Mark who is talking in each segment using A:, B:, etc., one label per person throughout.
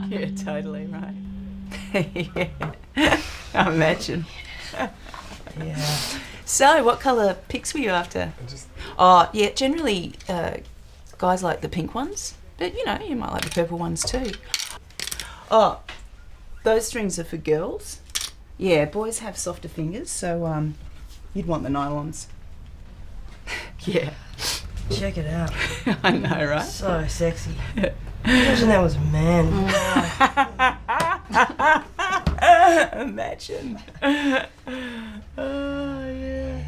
A: Yeah, totally, right. Yeah, I imagine.
B: Yeah.
A: So, what colour pics were you after? Oh, yeah, generally guys like the pink ones, but you know, you might like the purple ones too. Oh, those strings are for girls. Yeah, boys have softer fingers, so you'd want the nylons. Yeah.
B: Check it out.
A: I know, right?
B: So sexy. Imagine that was a man.
A: Imagine. Oh, yeah.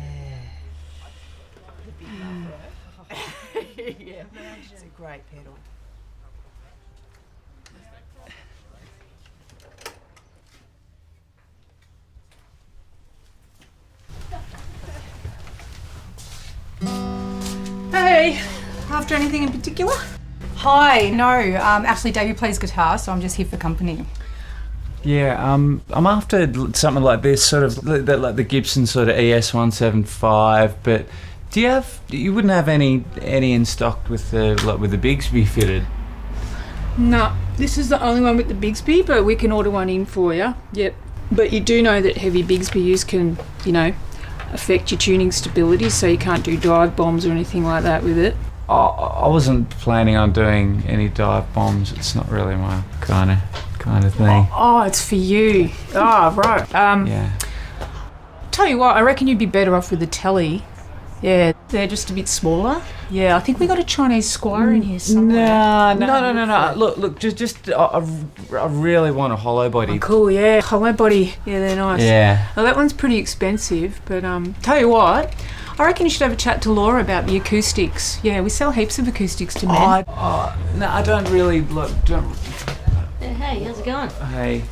A: Yeah, it's a great pedal.
C: Hey, after anything in particular? Hi, no, actually Davey plays guitar, so I'm just here for company.
D: Yeah, I'm after something like this, sort of like the Gibson sort of ES175. But you wouldn't have any in stock with the Bigsby fitted?
E: No, this is the only one with the Bigsby, but we can order one in for you. Yep. But you do know that heavy Bigsby use can, affect your tuning stability, so you can't do dive bombs or anything like that with it.
D: I wasn't planning on doing any dive bombs. It's not really my kind of thing.
E: Oh, it's for you. Oh, right.
D: Yeah.
E: Tell you what, I reckon you'd be better off with the telly. Yeah, they're just a bit smaller. Yeah, I think we got a Chinese Squire in here somewhere.
D: No. Look. I really want a hollow body.
E: Oh, cool, yeah. Hollow body. Yeah, they're nice.
D: Yeah.
E: Well, that one's pretty expensive, but tell you what, I reckon you should have a chat to Laura about the acoustics. Yeah, we sell heaps of acoustics to men.
D: No, I don't really look.
F: Hey, how's it going?
D: Hey.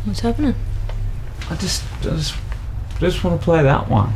F: What's happening?
D: I just want to play that one.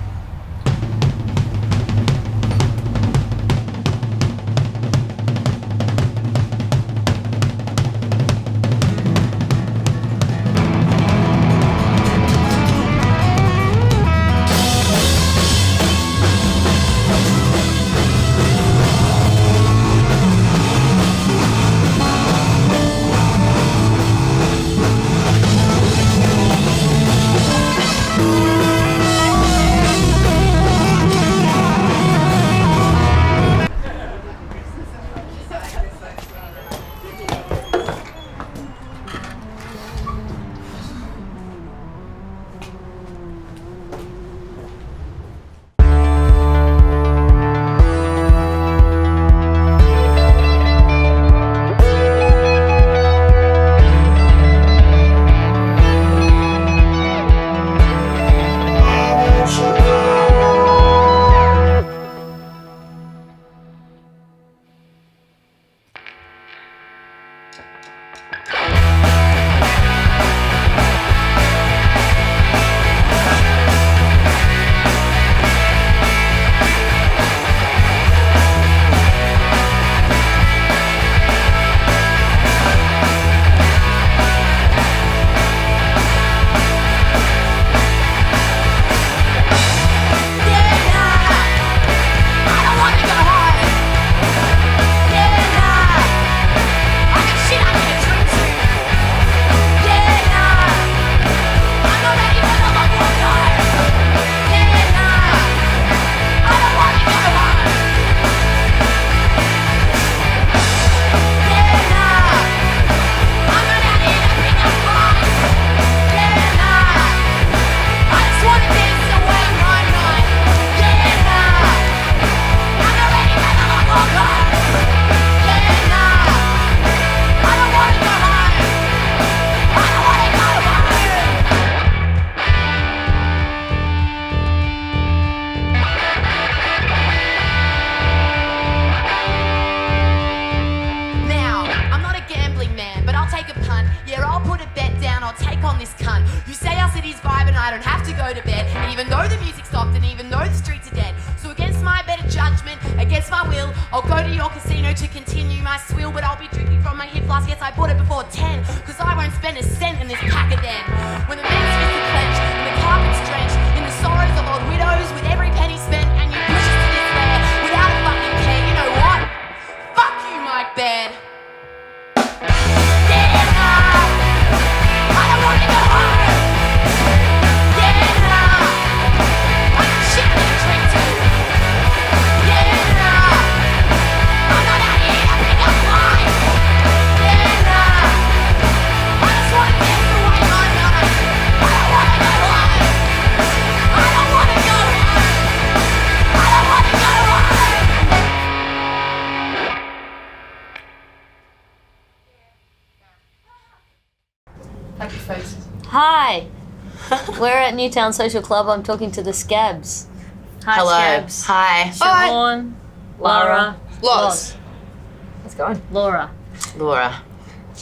G: I'll go to your casino to continue my swill, but I'll be drinking from my hip flask. Yes, I bought it before 10, cause I won't spend a cent in this pack of them.
F: Hi. We're at Newtown Social Club. I'm talking to the Scabz. Hi,
G: Hello.
F: Scabz.
G: Hi.
F: Siobhan. Lara.
G: Loz.
F: Let's go on. Laura.
G: Laura.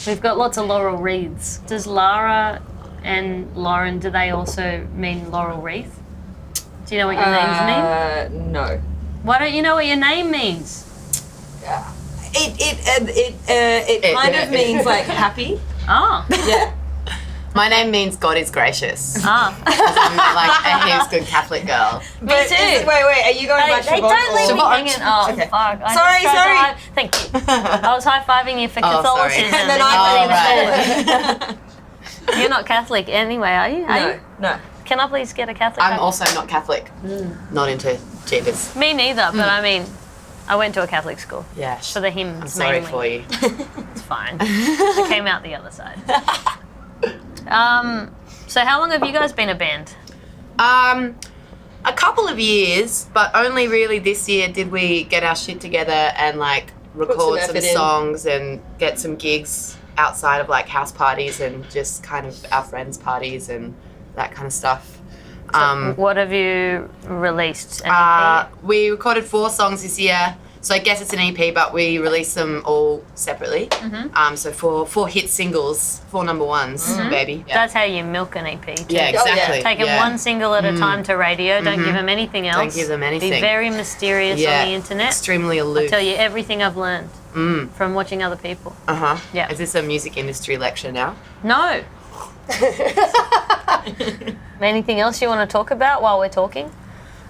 F: We've got lots of laurel wreaths. Does Lara and Lauren, do they also mean laurel wreath? Do you know what your names mean?
B: No.
F: Why don't you know what your name means?
B: It kind of means like happy.
F: Oh.
B: Yeah.
G: My name means God is gracious.
F: Ah.
G: I'm like a heaps good Catholic girl.
F: Me too.
B: Wait, are you going by
F: Hey,
B: Siobhan
F: don't leave
B: or-
F: me hanging. Oh,
B: Okay.
F: fuck. I
B: Sorry,
F: just tried to
B: sorry.
F: Thank you. I was high-fiving you for
G: Oh, sorry.
F: Catholicism.
B: And then
F: you
B: I
F: didn't say it. You're not Catholic anyway, are you? Are you?
B: No.
F: Can I please get a Catholic?
G: I'm also not Catholic. Not into Jesus.
F: Me neither, but I mean, I went to a Catholic school
G: Yeah.
F: for the hymns
G: I'm sorry
F: mainly.
G: for you.
F: It's fine. I came out the other side. So how long have you guys been a band?
G: A couple of years, but only really this year did we get our shit together and like record some
B: effort in.
G: songs and get some gigs outside of like house parties and just kind of our friends' parties and that kind of stuff.
F: What have you released? An EP?
G: We recorded 4 songs this year, so I guess it's an EP, but we released them all separately. So 4 hit singles, 4 number ones, baby. Yeah.
F: That's how you milk an EP too.
G: Yeah, exactly.
F: Take them one single at a time to radio. Don't give them anything else.
G: Don't give them anything.
F: Be very mysterious on the internet.
G: Extremely aloof.
F: Tell you everything I've learned from watching other people. Yeah.
G: Is this a music industry lecture now?
F: No. Anything else you want to talk about while we're talking?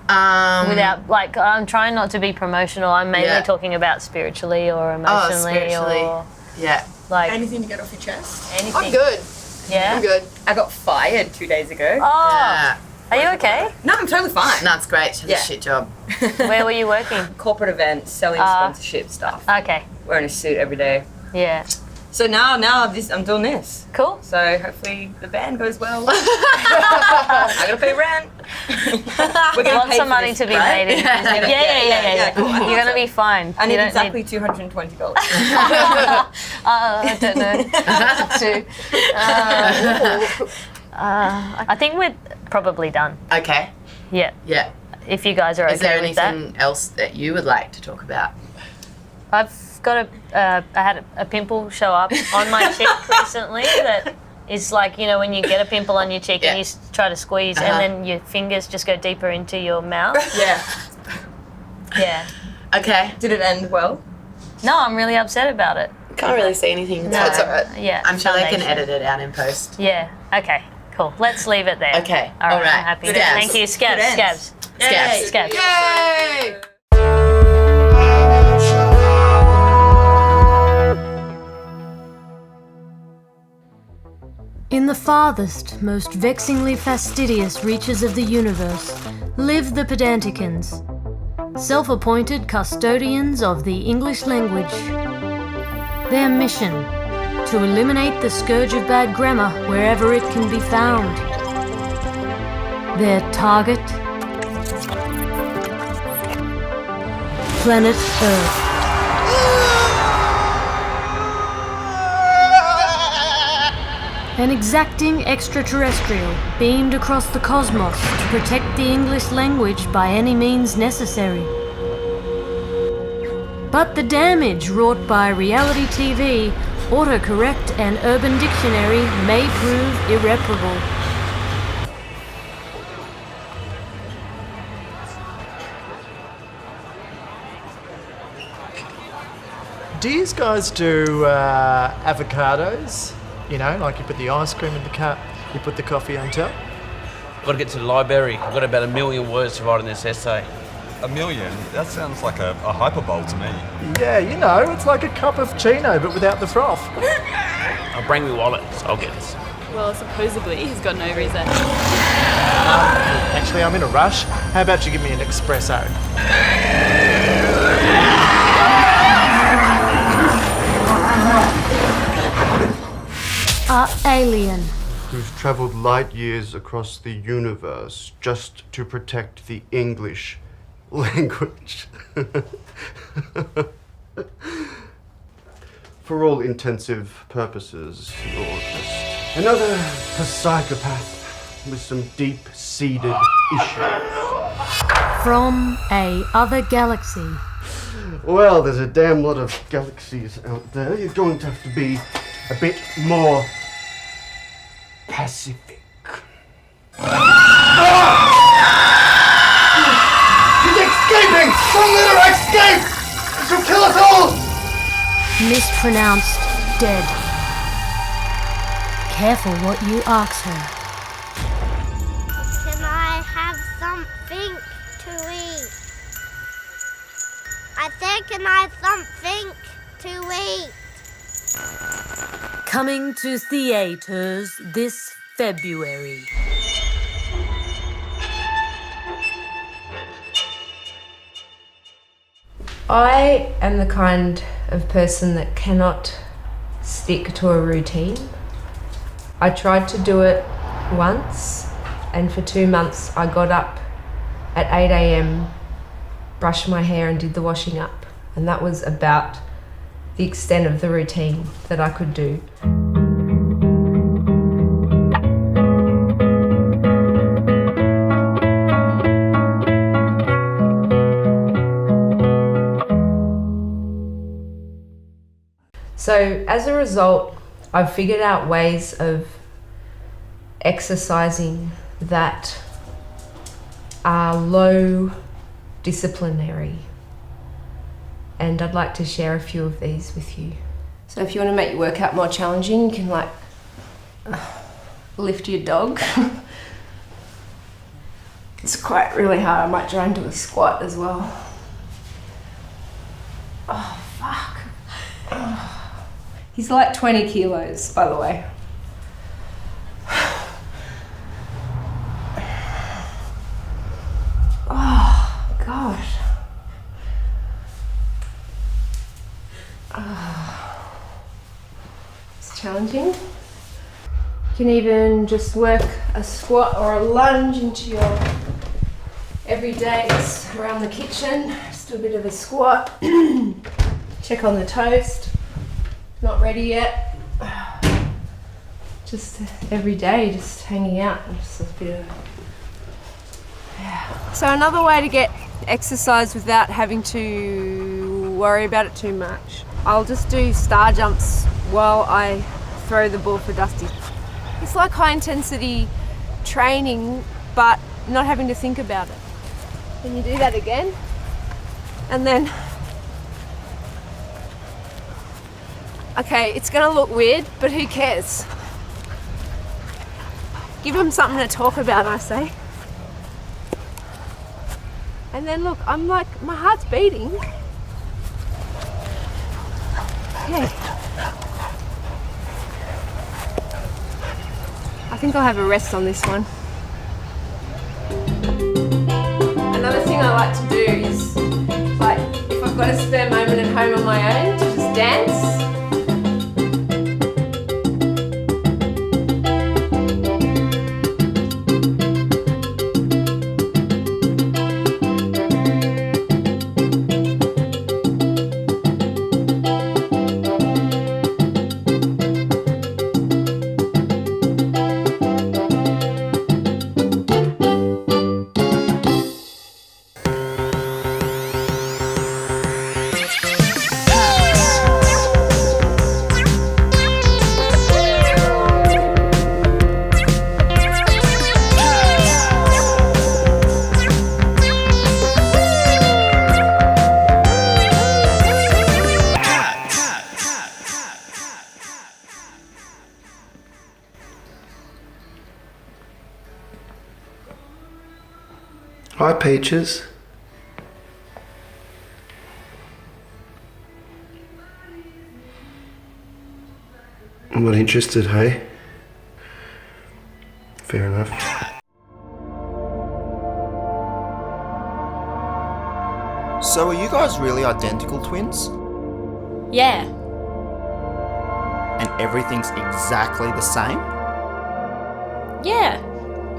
F: Without, like, I'm trying not to be promotional. I'm mainly talking about spiritually or emotionally
G: spiritually.
F: or
G: Yeah.
F: like
C: Anything to get off your chest?
F: anything.
G: I'm good.
F: Yeah.
G: I'm good.
B: I got fired 2 days ago.
F: Oh,
G: Yeah.
F: are you okay?
B: No, I'm totally fine.
G: No, it's great. She had
B: Yeah.
G: a shit job.
F: Where were you working?
B: Corporate events, selling sponsorship stuff.
F: Okay.
B: Wearing a suit every day.
F: Yeah.
B: So now I'm doing this.
F: Cool.
B: So hopefully the band goes well. I gotta pay rent. We're gonna
F: Lots
B: pay
F: of
B: for
F: money
B: this,
F: to be
B: right?
F: made. Yeah.
B: Cool. I
F: You're gonna be fine.
B: I need
F: You don't
B: exactly $220.
F: I don't know. I think we're probably done.
G: Okay.
F: Yeah.
G: Yeah.
F: If you guys are okay
G: Is there
F: with that.
G: anything else that you would like to talk about?
F: I've got I had a pimple show up on my cheek recently that is like, you know, when you get a pimple on your cheek and you try to squeeze and then your fingers just go deeper into your mouth.
B: Yeah.
F: Yeah.
G: Okay.
B: Did it end well?
F: No, I'm really upset about it.
G: Can't really see anything.
F: No.
G: It's alright.
F: Yeah.
G: I'm sure they can
F: foundation.
G: edit it out in post.
F: Yeah. Okay. Cool. Let's leave it there.
G: Okay.
F: All right.
G: All right.
F: I'm happy.
G: Scabz.
F: Thank you.
B: Good ends.
F: Scabz.
G: Scabz.
F: Scabz.
G: Yay!
H: In the farthest, most vexingly fastidious reaches of the universe live the Pedanticans, self-appointed custodians of the English language. Their mission: to eliminate the scourge of bad grammar wherever it can be found. Their target: planet Earth. An exacting extraterrestrial beamed across the cosmos to protect the English language by any means necessary. But the damage wrought by reality TV, autocorrect and Urban Dictionary may prove irreparable.
I: Do you guys do avocados? You know, like you put the ice cream in the cup, you put the coffee on top.
J: I've got to get to the library. I've got about 1 million words to write in this essay.
K: 1 million? That sounds like a hyperbole to me.
I: Yeah, you know, it's like a cup of Chino, but without the froth.
J: I'll bring my wallet, so I'll get this.
L: Well, supposedly he's got no reason.
I: Actually, I'm in a rush. How about you give me an espresso?
H: Alien.
M: Who's travelled light years across the universe just to protect the English language. For all intensive purposes, you're just Another psychopath with some deep-seated issues.
H: From a other galaxy.
M: Well, there's a damn lot of galaxies out there. You're going to have to be a bit more pacific. She's escaping! Don't let her escape! She'll kill us all!
H: Mispronounced dead. Careful what you ask her.
N: Can I have something to eat? I said, can I have something to eat?
H: Coming to theaters this February.
B: I am the kind of person that cannot stick to a routine. I tried to do it once, and for 2 months I got up at 8 a.m, brushed my hair and did the washing up, and that was about the extent of the routine that I could do. So as a result, I've figured out ways of exercising that are low disciplinary. And I'd like to share a few of these with you. So if you want to make your workout more challenging, you can lift your dog. It's quite really hard. I might try and do a squat as well. Oh, fuck. Oh. He's like 20 kilos, by the way. Oh, gosh. It's challenging. You can even just work a squat or a lunge into your everydays around the kitchen. Just do a bit of a squat. Check on the toast. Not ready yet. Just every day, just hanging out. Just a bit of... Yeah. So another way to get exercise without having to worry about it too much, I'll just do star jumps while I throw the ball for Dusty. It's like high intensity training, but not having to think about it. Then you do that again, and then okay, it's gonna look weird, but who cares? Give them something to talk about, I say. And then look, I'm like, my heart's beating. Okay. I think I'll have a rest on this one. Another thing I like to do is, like, if I've got a spare moment at home on my own, to just dance.
O: Hi, Peaches. I'm not interested, hey? Fair enough.
P: So are you guys really identical twins?
L: Yeah.
P: And everything's exactly the same?
L: Yeah.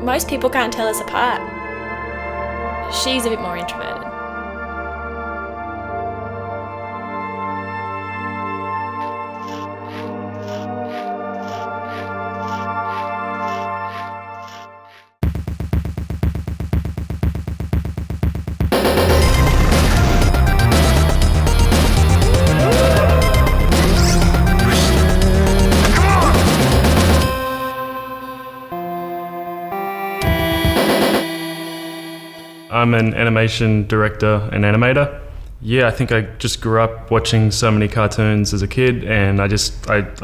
L: Most people can't tell us apart. She's a bit more introverted.
Q: I'm an animation director and animator. Yeah, I think I just grew up watching so many cartoons as a kid, and I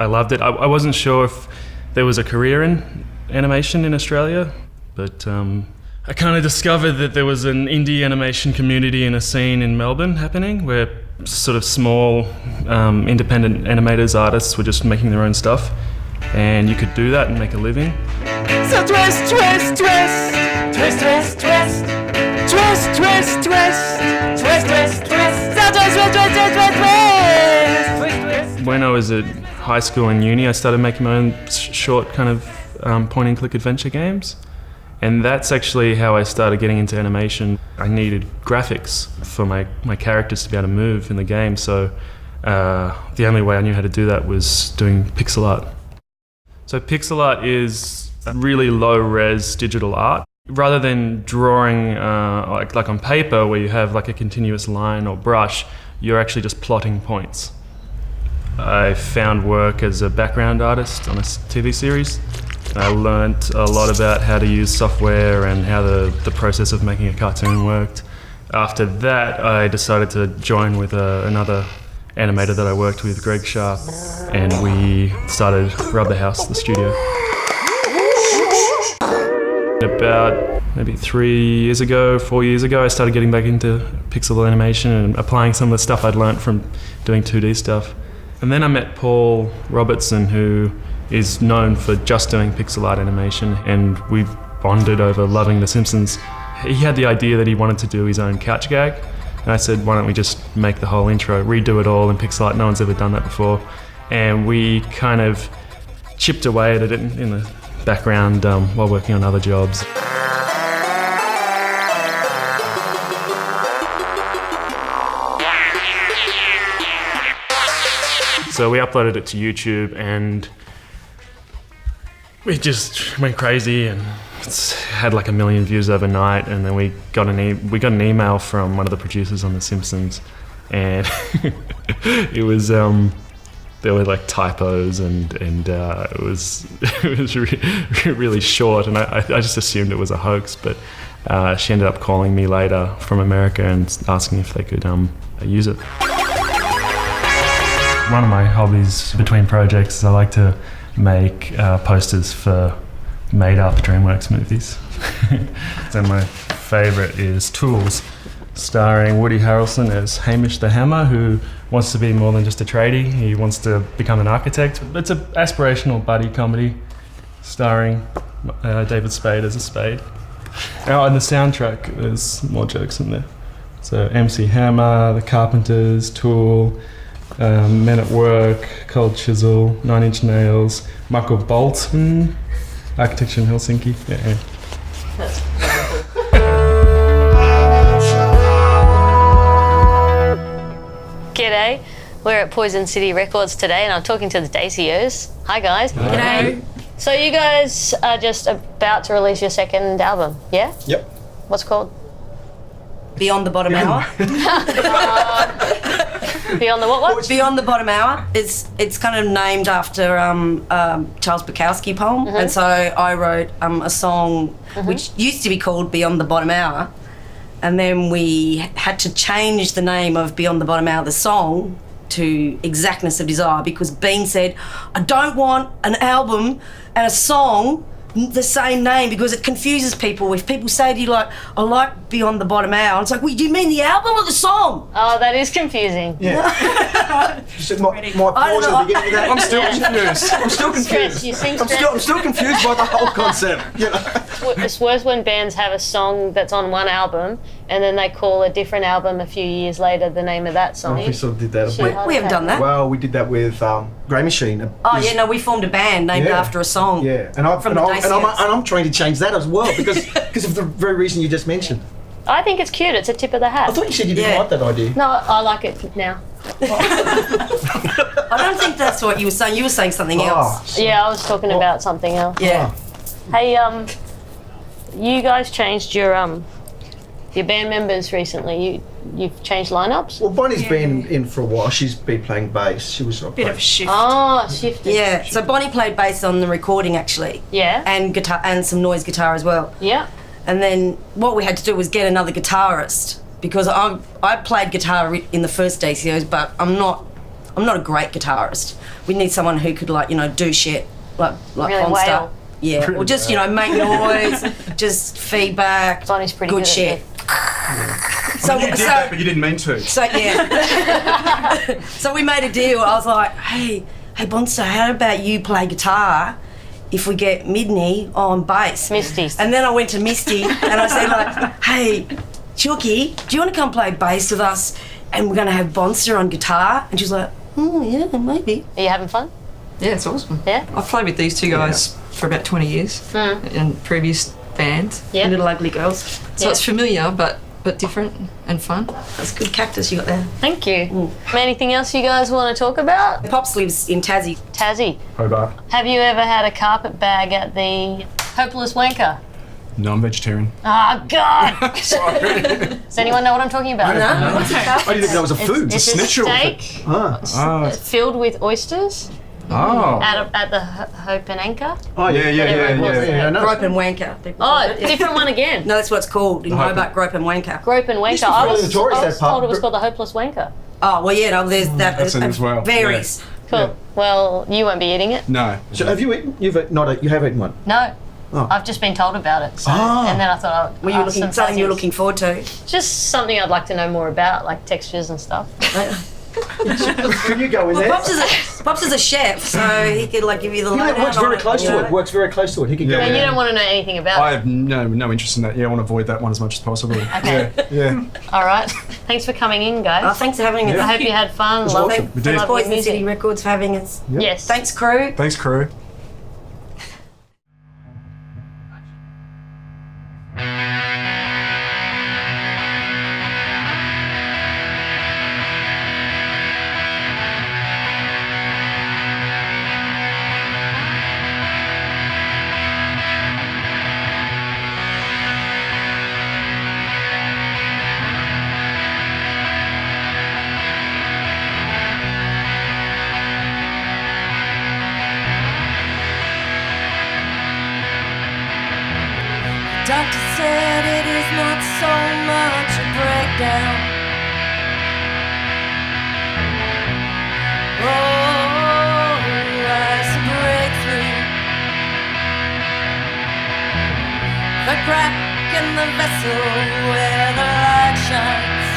Q: loved it. I wasn't sure if there was a career in animation in Australia, but I kind of discovered that there was an indie animation community and a scene in Melbourne happening where sort of small independent animators, artists were just making their own stuff, and you could do that and make a living.
R: So twist, twist, twist, twist, twist, twist, twist, twist, twist, twist, twist, twist, so twist, twist, twist, twist, twist, twist.
Q: When I was at high school and uni, I started making my own short kind of point-and-click adventure games. And that's actually how I started getting into animation. I needed graphics for my characters to be able to move in the game, so the only way I knew how to do that was doing pixel art. So pixel art is really low-res digital art. Rather than drawing like on paper where you have like a continuous line or brush, you're actually just plotting points. I found work as a background artist on a TV series. I learnt a lot about how to use software and how the process of making a cartoon worked. After that, I decided to join with another animator that I worked with, Greg Sharp, and we started Rub the House, the studio. About maybe 4 years ago, I started getting back into pixel animation and applying some of the stuff I'd learnt from doing 2D stuff. And then I met Paul Robertson, who is known for just doing pixel art animation, and we bonded over loving The Simpsons. He had the idea that he wanted to do his own couch gag, and I said, why don't we just make the whole intro, redo it all in pixel art, no one's ever done that before. And we kind of chipped away at it in the background while working on other jobs. So we uploaded it to YouTube, and we just went crazy, and it's had like 1 million views overnight. And then we got an email from one of the producers on The Simpsons, and it was there were like typos, and it was really short, and I just assumed it was a hoax. But she ended up calling me later from America and asking if they could use it. One of my hobbies between projects is I like to make posters for made-up DreamWorks movies. And my favourite is Tools, starring Woody Harrelson as Hamish the Hammer, who wants to be more than just a tradie. He wants to become an architect. It's an aspirational buddy comedy starring David Spade as a spade. Oh, and the soundtrack, there's more jokes in there. So MC Hammer, The Carpenters, Tool, Men at Work, Cold Chisel, 9 Inch Nails, Michael Bolton, Architecture in Helsinki. Yeah.
F: G'day, we're at Poison City Records today, and I'm talking to the Dacios. Hi guys.
R: G'day.
F: So you guys are just about to release your second album, yeah?
P: Yep.
F: What's it called?
S: Beyond the Bottom Hour.
F: Beyond the what?
S: Beyond the Bottom Hour. It's kind of named after Charles Bukowski poem, and so I wrote a song which used to be called Beyond the Bottom Hour, and then we had to change the name of Beyond the Bottom Hour, the song, to Exactness of Desire, because Bean said, I don't want an album and a song the same name because it confuses people. If people say to you like, I like Beyond the Bottom Hour, it's like, well, do you mean the album or the song?
F: Oh, that is confusing.
P: Yeah. You said my pause at the beginning of that. I'm still confused. I'm still confused.
F: You seem
P: I'm still confused by the whole concept. You know?
F: It's worse when bands have a song that's on one album and then they call a different album a few years later the name of that song.
P: We sort of did that.
S: We haven't done that.
P: Well, we did that with Grey Machine.
S: We formed a band named after a song.
P: Yeah, and I'm trying to change that as well because of the very reason you just mentioned.
F: I think it's cute. It's a tip of the hat.
P: I thought you said you didn't like that idea.
F: No, I like it now.
S: I don't think that's what you were saying. You were saying something else.
F: Yeah, I was talking about something else.
S: Yeah.
F: Hey, you guys changed your band members recently. You've changed lineups?
P: Well, Bonnie's been in for a while. She's been playing bass. She was
S: bit of a shift.
F: Oh, shifted.
S: Yeah. So Bonnie played bass on the recording actually.
F: Yeah.
S: And guitar and some noise guitar as well.
F: Yeah.
S: And then what we had to do was get another guitarist, because I played guitar in the first Dacios, but I'm not a great guitarist. We need someone who could, like, you know, do shit like
F: Really
S: Bonster.
F: wail.
S: Yeah, or just, you know, make noise, just feedback,
F: Bonnie's pretty
S: good
F: good
S: shit.
P: So you did that, but you didn't mean to.
S: So yeah. So we made a deal. I was like, hey Bonster, how about you play guitar if we get Midney on bass?
F: Misty.
S: And then I went to Misty and I said, like, hey, Chooky, do you want to come play bass with us? And we're going to have Bonster on guitar. And she's like, oh yeah, maybe.
F: Are you having fun?
T: Yeah, it's awesome.
F: Yeah?
T: I've played with these two guys for about 20 years in previous bands.
F: Yeah.
S: Little Ugly Girls.
T: So it's familiar, but different and fun.
S: That's good cactus you got there.
F: Thank you. Anything else you guys want to talk about?
S: Pops lives in Tassie.
F: Tassie.
P: Hobart.
F: Have you ever had a carpet bag at the Hopeless Wanker?
P: No, I'm vegetarian.
F: Oh, God!
P: Sorry.
F: Does anyone know what I'm talking about?
P: No. I didn't think that was a food.
F: It's
P: a snitch
F: a
P: or
F: steak filled with oysters.
P: Oh.
F: At the Hope and Anchor.
P: Oh, yeah.
S: Grope and Wanker.
F: Different one again.
S: No, that's what it's called in Hobart, Grope and Wanker.
F: Grope and Wanker. I was told it was called the Hopeless Wanker.
S: Oh, well, yeah, no, there's that.
P: That's it as well.
S: Varies.
F: Yeah. Cool. Well, you won't be eating it.
P: No.
U: So have you eaten? You have eaten one?
F: No.
U: Oh.
F: I've just been told about it. So, and then I thought,
S: were you looking something you were looking forward to?
F: Just something I'd like to know more about, like textures and stuff.
U: Can you go in there?
S: Pops is a chef, so he could like give you the lowdown.
U: Works very close to it. Works very close to it. He could go.
F: And you don't want to know anything about
P: I
F: it.
P: have no interest in that. Yeah, I want to avoid that one as much as possible.
F: Okay.
P: Yeah.
F: All right. Thanks for coming in, guys.
S: Oh, thanks for having us.
F: I hope you had fun.
S: Thanks, Poison City Records for having us.
P: Yep.
F: Yes.
S: Thanks, crew.
P: Thanks, crew.
R: Doctor said it is not so much a breakdown. Oh, as a breakthrough. The crack in the vessel where the light shines.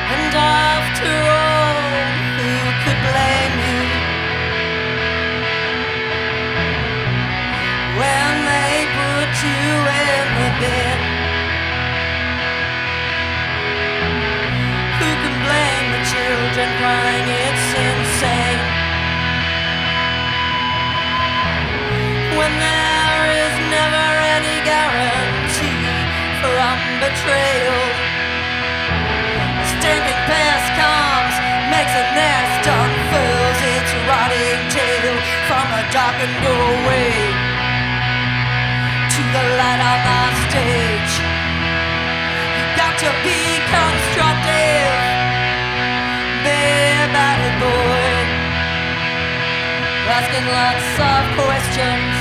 R: And after all, who could blame you? When they put you in the bin, who can blame the children crying? It's insane. When there is never any guarantee from betrayal, a stinking pest comes, makes a nest, unfurls its rotting tail from a darkened doorway to the light on the stage. You got to be constructive, be a bad boy, asking lots of questions.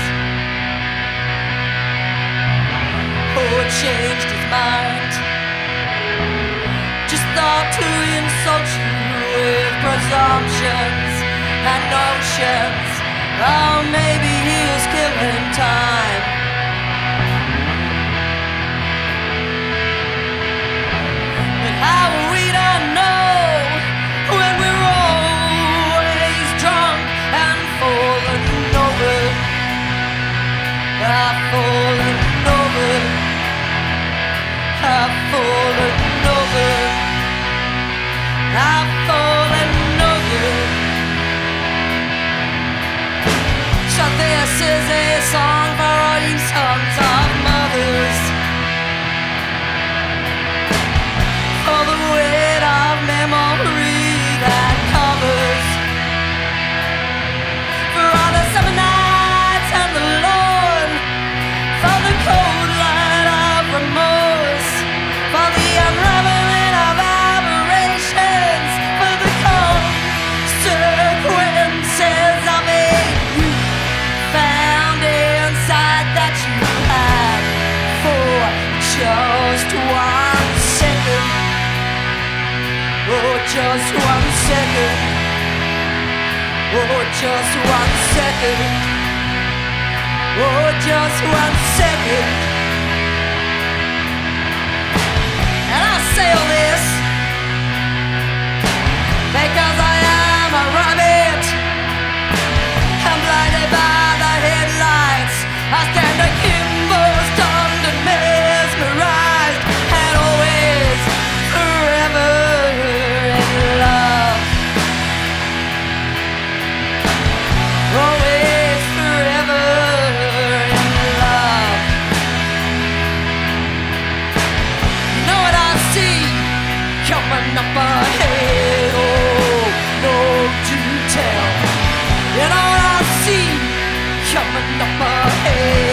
R: Oh, it changed his mind. Just thought to insult you with presumptions and notions. Oh, maybe he was killing time. How we don't know when we're always drunk and falling over. I've fallen over. I've fallen over. I've fallen over. So this is a song for all you sons of mothers. For the weight of memory that covers, for all the summer nights and the Lord, for the cold light of remorse, for the unraveling of aberrations, for the consequences of a you found inside that just 1 second. Oh, just 1 second. Oh, just 1 second. And I say all this because I am a rabbit. I'm blinded by the headlights. I stand akimbo, stunned and mesmerized, and always, forever in love. Always, forever in love. You know what I see coming up ahead? Oh, no to tell. You know what I see coming up ahead?